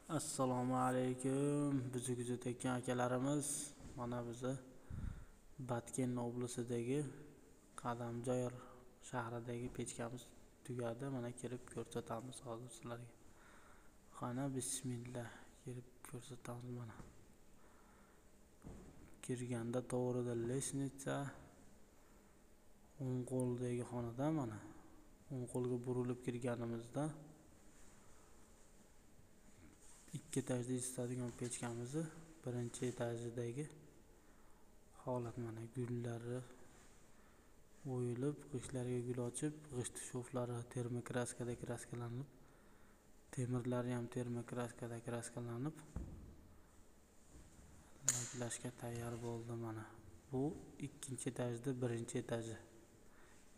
Assalomu alaykum. Bizni kuzatayotgan akalarimiz, mana bizni Batken oblasidagi Qadamjoy shahridagi pechkamiz tugadi. Mana kirib ko'rsatamiz hozir sizlarga. Qani bismillah, kirib ko'rsatamiz mana. Kirganda to'g'rida lesnitsa o'ng qo'ldagi xonada mana. O'ng qo'lga burilib kirganimizda ikki etajli isitadigan pechkamizni birinchi etajdagi holat mana. Gullari o'yilib, g'ishtlarga gul ochib, g'isht shoflari termokraskada kraskalanib, temirlari ham termokraskada kraskalanib laklashga tayyor bo'ldi mana. Bu ikkinchi etajda birinchi etaji.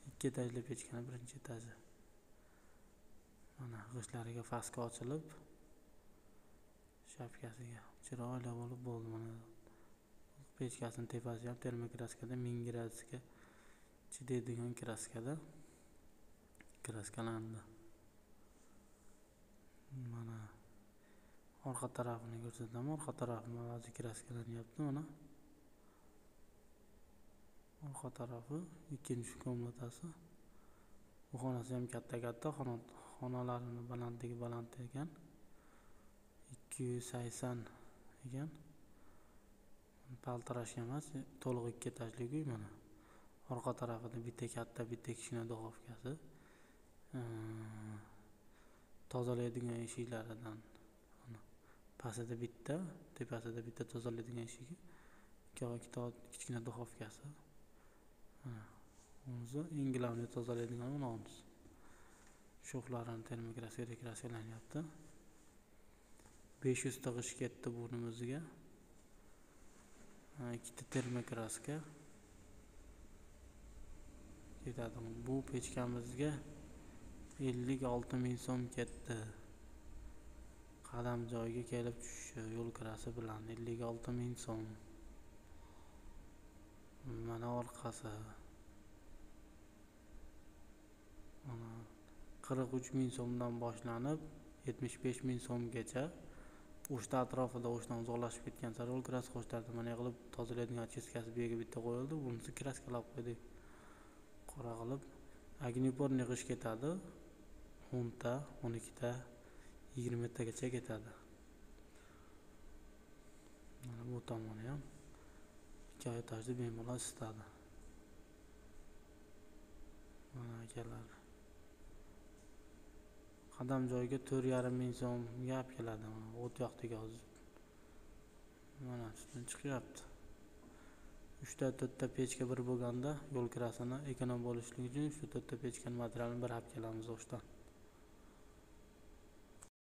Ikki etajli pechkaning birinchi etaji. Mana g'ishtlariga faska ochilib, shapkasiga chiroyli bo'lib bo'ldi mana. Pechkasining tepasi ham termokraskada 1000 gradusga chidaydigan kraskada kraskalandi. Mana orqa tarafini ko'rsataman. Orqa tarafi hozir kraskalanyapti mana. Orqa tarafi ikkinchi komnatasi. Bu xonasi ham katta-katta, xonalarini balandligi baland ekan. 280 ekan. Paltirashga emas, to'liq ikki etajli uy mana. Orqa tarafida bitta katta, bitta kichkina duxovkasi. Tozalaydigan eshiklaridan pastida bitta, tepasida bitta tozalaydigan eshigi, ikkita kichkina duxovkasi. O'zi eng glavni tozalaydigan o'rnimiz. Shoflarini termokraskada kraskalanyapti. 500 ta g'isht ketdi burnimizga. Ikkita termokraska ketadi. Bu pechkamizga 56 ming so'm ketdi. Qadamjoyga kelib tushishi yo'l kirasi bilan 56 ming so'm. Mana orqasi. Mana 43 ming so'mdan boshlanib 75 ming so'mgacha o'shta atrofida o'shdan uzoqlashib ketgan sari yo'l kirasi qo'shtardi. Mana qilib tozalaydigan ochistkasi bu yerga bitta qo'yildi. Bunisi kraskalab qo'ydik. Qora qilib agniporni g'ish ketadi. 10 ta, 12 ta, 20 tagacha ketadi. Mana bu tomoni ham 2 etajli bemalol isitadi. Mana akalar. Qadamjoyga 4,5 ming so'm gap keladi. Mana o't yoqdiga hozir. Mana shundan chiqyapti. 3 ta 4 ta pechka bir bo'lganda yo'l kirasini ekonom bo'lishligi uchun 3 ta 4 ta pechkaning materialini bir hab kelamiz o'shdan.